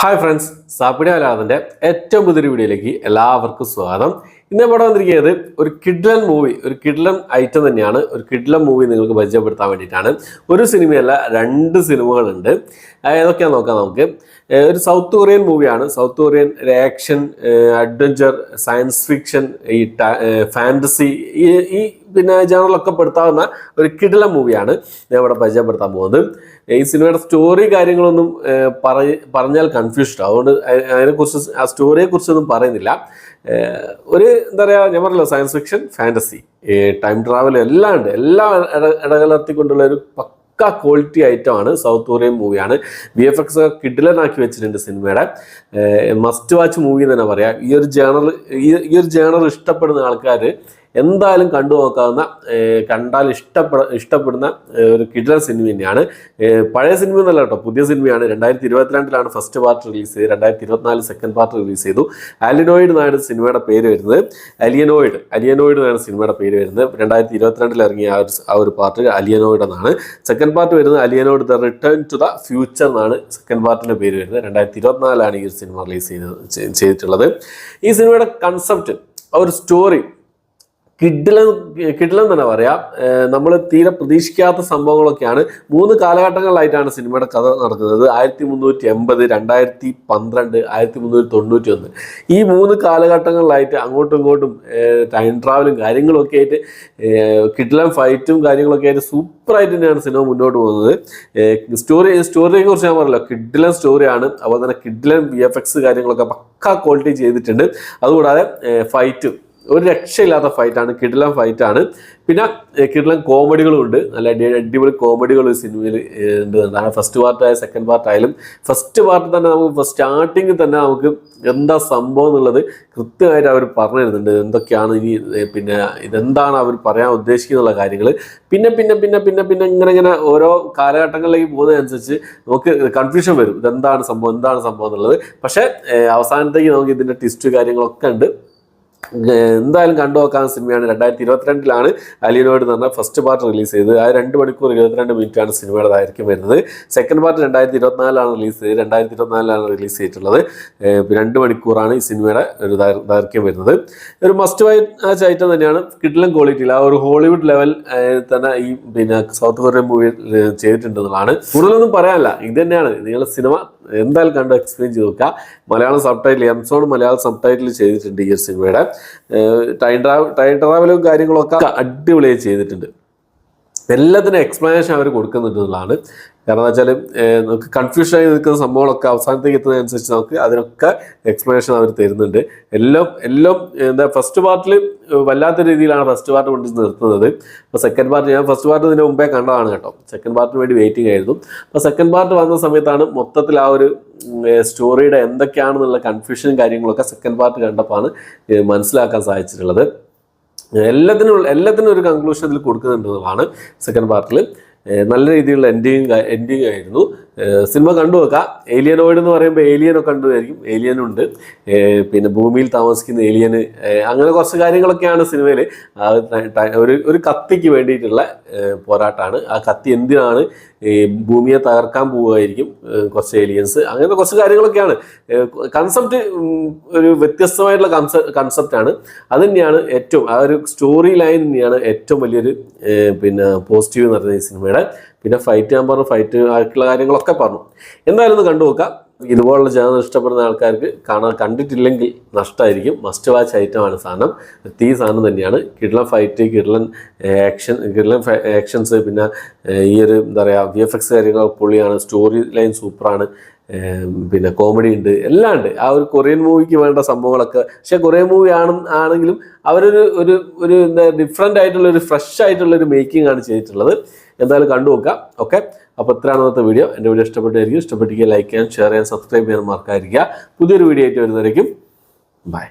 Hi friends, സാപ്പിടി അലാദിൻ്റെ ഏറ്റവും പുതിയൊരു വീഡിയോയിലേക്ക് എല്ലാവർക്കും സ്വാഗതം. ഇന്ന് ഇവിടെ വന്നിരിക്കുന്നത് ഒരു കിഡ്ലൻ മൂവി, ഒരു കിഡ്ലൻ ഐറ്റം തന്നെയാണ്. ഒരു കിഡ്ലൻ മൂവി നിങ്ങൾക്ക് പരിചയപ്പെടുത്താൻ വേണ്ടിയിട്ടാണ്. ഒരു സിനിമയല്ല, 2 സിനിമകളുണ്ട്. ഏതൊക്കെയാണെന്ന് നോക്കാം നമുക്ക്. ഒരു സൗത്ത് കൊറിയൻ മൂവിയാണ്. South Korean action, adventure, science fiction, ഈ ഫാൻറ്റസി, ഈ പിന്നെ ജനറലൊക്കെ പെടുത്താവുന്ന ഒരു കിഡ്ലൻ മൂവിയാണ് ഞാൻ ഇവിടെ പരിചയപ്പെടുത്താൻ പോകുന്നത്. ഈ സിനിമയുടെ സ്റ്റോറി കാര്യങ്ങളൊന്നും പറഞ്ഞാൽ കൺഫ്യൂഷൻ, അതുകൊണ്ട് അതിനെക്കുറിച്ച് ആ സ്റ്റോറിയെ കുറിച്ചൊന്നും പറയുന്നില്ല. ഒരു എന്താ പറയുക, ഞാൻ പറഞ്ഞല്ലോ, science fiction, fantasy, time travel എല്ലാം ഉണ്ട്. എല്ലാം ഇടകലർത്തിക്കൊണ്ടുള്ള ഒരു പക്ക ക്വാളിറ്റി ഐറ്റമാണ്. സൗത്ത് കൊറിയൻ മൂവിയാണ്. VFX കിഡിലനാക്കി വെച്ചിട്ടുണ്ട് സിനിമയുടെ. മസ്റ്റ് വാച്ച് മൂവി എന്ന് തന്നെ പറയാം. ഈ ഒരു ജേണർ ഇഷ്ടപ്പെടുന്ന ആൾക്കാർ എന്തായാലും കണ്ടു നോക്കാവുന്ന, കണ്ടാൽ ഇഷ്ടപ്പെടുന്ന ഒരു കിഡ്ലൻ സിനിമ തന്നെയാണ്. പഴയ സിനിമ എന്നല്ല കേട്ടോ, പുതിയ സിനിമയാണ്. 2022 ഫസ്റ്റ് പാർട്ട് റിലീസ് ചെയ്ത് 2024 സെക്കൻഡ് പാർട്ട് റിലീസ് ചെയ്തു. അലിയനോയിഡ് എന്നാണ് സിനിമയുടെ പേര് വരുന്നത്. അലിയനോയിഡ് എന്നാണ് സിനിമയുടെ പേര് വരുന്നത്. 2022 ഇറങ്ങിയ ആ ഒരു പാർട്ട് അലിയനോയിഡ് എന്നാണ്. സെക്കൻഡ് പാർട്ട് വരുന്നത് Alienoid the return to the future എന്നാണ് സെക്കൻഡ് പാർട്ടിൻ്റെ പേര് വരുന്നത്. 2024 ഈ ഒരു സിനിമ റിലീസ് ചെയ്തിട്ടുള്ളത്. ഈ സിനിമയുടെ കൺസെപ്റ്റ്, ആ ഒരു സ്റ്റോറി കിഡ്ലൻ തന്നെ പറയാം. നമ്മൾ തീരെ പ്രതീക്ഷിക്കാത്ത സംഭവങ്ങളൊക്കെയാണ്. 3 കാലഘട്ടങ്ങളിലായിട്ടാണ് സിനിമയുടെ കഥ നടക്കുന്നത്. 1380, 2012, 1391. ഈ 3 കാലഘട്ടങ്ങളിലായിട്ട് അങ്ങോട്ടും ഇങ്ങോട്ടും ടൈം ട്രാവലും കാര്യങ്ങളൊക്കെ ആയിട്ട്, കിഡ്ലൻ ഫൈറ്റും കാര്യങ്ങളൊക്കെ ആയിട്ട് സൂപ്പറായിട്ട് തന്നെയാണ് സിനിമ മുന്നോട്ട് പോകുന്നത്. സ്റ്റോറിയെ കുറിച്ച് ഞാൻ പറഞ്ഞല്ലോ, കിഡ്ലൻ സ്റ്റോറിയാണ്. അതുപോലെ തന്നെ കിഡ്ലൻ VFX കാര്യങ്ങളൊക്കെ പക്ക ക്വാളിറ്റി ചെയ്തിട്ടുണ്ട്. അതുകൂടാതെ ഫൈറ്റും ഒരു രക്ഷയില്ലാത്ത ഫൈറ്റാണ്, കിഡ്ലൻ ഫൈറ്റാണ്. പിന്നെ കിഡ്ലൻ കോമഡികളും ഉണ്ട്. നല്ല അടിപൊളി കോമഡികൾ സിനിമയിൽ ഉണ്ട്. എന്താണ് ഫസ്റ്റ് പാർട്ടായ സെക്കൻഡ് പാർട്ടായാലും, ഫസ്റ്റ് പാർട്ട് തന്നെ നമുക്ക് സ്റ്റാർട്ടിങ്ങിൽ തന്നെ നമുക്ക് എന്താ സംഭവം എന്നുള്ളത് കൃത്യമായിട്ട് അവർ പറഞ്ഞു തരുന്നുണ്ട്. എന്തൊക്കെയാണ് ഇനി, പിന്നെ ഇതെന്താണ് അവർ പറയാൻ ഉദ്ദേശിക്കുന്നുള്ള കാര്യങ്ങൾ. പിന്നെ ഇങ്ങനെ ഓരോ കാലഘട്ടങ്ങളിലേക്ക് പോകുന്നതനുസരിച്ച് നമുക്ക് കൺഫ്യൂഷൻ വരും. എന്താണ് സംഭവം എന്നുള്ളത്. പക്ഷേ അവസാനത്തേക്ക് നമുക്ക് ഇതിൻ്റെ ട്വിസ്റ്റ് കാര്യങ്ങളൊക്കെ ഉണ്ട്. എന്തായാലും കണ്ടു നോക്കാൻ സിനിമയാണ്. 2022 അലിയനോയിഡ് എന്ന് പറഞ്ഞാൽ ഫസ്റ്റ് പാർട്ട് റിലീസ് ചെയ്തത്. ആ 2 മണിക്കൂർ 22 മിനിറ്റാണ് സിനിമയുടെ ദൈർഘ്യം വരുന്നത്. സെക്കൻഡ് പാർട്ട് 2024 റിലീസ് ചെയ്ത് 2024 റിലീസ് ചെയ്തിട്ടുള്ളത്. 2 മണിക്കൂറാണ് ഈ സിനിമയുടെ ഒരു ദൈർഘ്യം വരുന്നത്. ഒരു മസ്റ്റ് വാച്ച് ഐറ്റം തന്നെയാണ്. കിഡ്ലൻ ക്വാളിറ്റിയിൽ ആ ഒരു ഹോളിവുഡ് ലെവൽ തന്നെ ഈ പിന്നെ സൗത്ത് കൊറിയൻ മൂവി ചെയ്തിട്ടുണ്ടെന്നുള്ളതാണ്. കൂടുതലൊന്നും പറയാനില്ല. ഇത് തന്നെയാണ്. നിങ്ങൾ സിനിമ എന്തായാലും കണ്ട് എക്സ്പ്ലെയിൻ ചെയ്ത് നോക്കുക. Malayalam subtitle, MSone Malayalam subtitle ചെയ്തിട്ടുണ്ട് ഈ ഒരു സിനിമയുടെ. ടൈം ട്രാവലും കാര്യങ്ങളൊക്കെ അടിപൊളിയായി ചെയ്തിട്ടുണ്ട്. എല്ലാത്തിനും എക്സ്പ്ലനേഷൻ അവർ കൊടുക്കുന്നുണ്ട് എന്നുള്ളതാണ്. കാരണം എന്താ വെച്ചാൽ നമുക്ക് കൺഫ്യൂഷനായി നിൽക്കുന്ന സംഭവങ്ങളൊക്കെ അവസാനത്തേക്ക് എത്തുന്നതനുസരിച്ച് നമുക്ക് അതിനൊക്കെ എക്സ്പ്ലനേഷൻ അവർ തരുന്നുണ്ട്. എല്ലാം എന്താ ഫസ്റ്റ് പാർട്ടിൽ വല്ലാത്ത രീതിയിലാണ് ഫസ്റ്റ് പാർട്ട് കൊണ്ട് നിർത്തുന്നത്. അപ്പോൾ സെക്കൻഡ് പാർട്ട്, ഞാൻ ഫസ്റ്റ് പാർട്ട് ഇതിന് മുമ്പേ കണ്ടതാണ് കേട്ടോ. സെക്കൻഡ് പാർട്ടിന് വേണ്ടി വെയിറ്റിംഗ് ആയിരുന്നു. അപ്പോൾ സെക്കൻഡ് പാർട്ട് വന്ന സമയത്താണ് മൊത്തത്തിൽ ആ ഒരു സ്റ്റോറിയുടെ എന്തൊക്കെയാണെന്നുള്ള കൺഫ്യൂഷനും കാര്യങ്ങളൊക്കെ സെക്കൻഡ് പാർട്ട് കണ്ടപ്പോഴാണ് മനസ്സിലാക്കാൻ സാധിച്ചിട്ടുള്ളത്. എല്ലാത്തിനും ഒരു കൺക്ലൂഷൻ ഇതിൽ കൊടുക്കുന്നുണ്ടെന്നുള്ളതാണ്. സെക്കൻഡ് പാർട്ടിൽ നല്ല രീതിയിലുള്ള എൻഡിങ് ആയിരുന്നു. സിനിമ കണ്ടു നോക്കാം. ഏലിയനോയിഡ് എന്ന് പറയുമ്പോൾ ഏലിയനൊക്കെ കണ്ടുമായിരിക്കും. ഏലിയനുണ്ട്, പിന്നെ ഭൂമിയിൽ താമസിക്കുന്ന ഏലിയന്, അങ്ങനെ കുറച്ച് കാര്യങ്ങളൊക്കെയാണ് സിനിമയിൽ. ഒരു കത്തിക്ക് വേണ്ടിയിട്ടുള്ള പോരാട്ടമാണ്. ആ കത്തി എന്തിനാണ് ഭൂമിയെ തകർക്കാൻ പോവുകയായിരിക്കും കുറച്ച് ഏലിയൻസ്, അങ്ങനത്തെ കുറച്ച് കാര്യങ്ങളൊക്കെയാണ്. കൺസെപ്റ്റ് ഒരു വ്യത്യസ്തമായിട്ടുള്ള കൺസെപ്റ്റാണ്. അത് തന്നെയാണ് ഏറ്റവും, ആ ഒരു സ്റ്റോറി ലൈൻ തന്നെയാണ് ഏറ്റവും വലിയൊരു പിന്നെ പോസിറ്റീവ് എന്ന് പറയുന്നത് ഈ സിനിമയുടെ. പിന്നെ ഫൈറ്റ് ഞാൻ പറഞ്ഞു, ഫൈറ്റ് ആയിട്ടുള്ള കാര്യങ്ങളൊക്കെ പറഞ്ഞു. എന്തായാലും ഒന്ന് കണ്ടു നോക്കാം. ഇതുപോലുള്ള ജാനർ ഇഷ്ടപ്പെടുന്ന ആൾക്കാർക്ക് കണ്ടിട്ടില്ലെങ്കിൽ നഷ്ടമായിരിക്കും. മസ്റ്റ് വാച്ച് ഐറ്റമാണ് സാധനം. സാധനം തന്നെയാണ്. കിഡ്ലൻ ഫൈറ്റ്, കിഡ്ലൻ ആക്ഷൻസ്, പിന്നെ ഈ ഒരു എന്താ പറയുക VFX കാര്യങ്ങൾ പൊളിയാണ്. സ്റ്റോറി ലൈൻ സൂപ്പറാണ്. പിന്നെ കോമഡി ഉണ്ട്, എല്ലാം ഉണ്ട്. ആ ഒരു കൊറിയൻ മൂവിക്ക് വേണ്ട സംഭവങ്ങളൊക്കെ. പക്ഷേ കൊറിയൻ മൂവി ആണെങ്കിലും അവരൊരു എന്താ ഡിഫറെൻ്റ് ആയിട്ടുള്ള ഒരു ഫ്രഷ് ആയിട്ടുള്ളൊരു മേക്കിംഗ് ആണ് ചെയ്തിട്ടുള്ളത്. എന്തായാലും കണ്ടു നോക്കാം. ഓക്കെ, അപ്പോൾ ഇത്രയാണ് ഇന്നത്തെ വീഡിയോ. എൻ്റെ വീഡിയോ ഇഷ്ടപ്പെട്ടിരിക്കും. ലൈക്ക് ചെയ്യാൻ, ഷെയർ ചെയ്യാൻ, സബ്സ്ക്രൈബ് ചെയ്യാൻ മറക്കാതിരിക്കുക. പുതിയൊരു വീഡിയോ ആയിട്ട് വരുന്നതായിരിക്കും. ബൈ.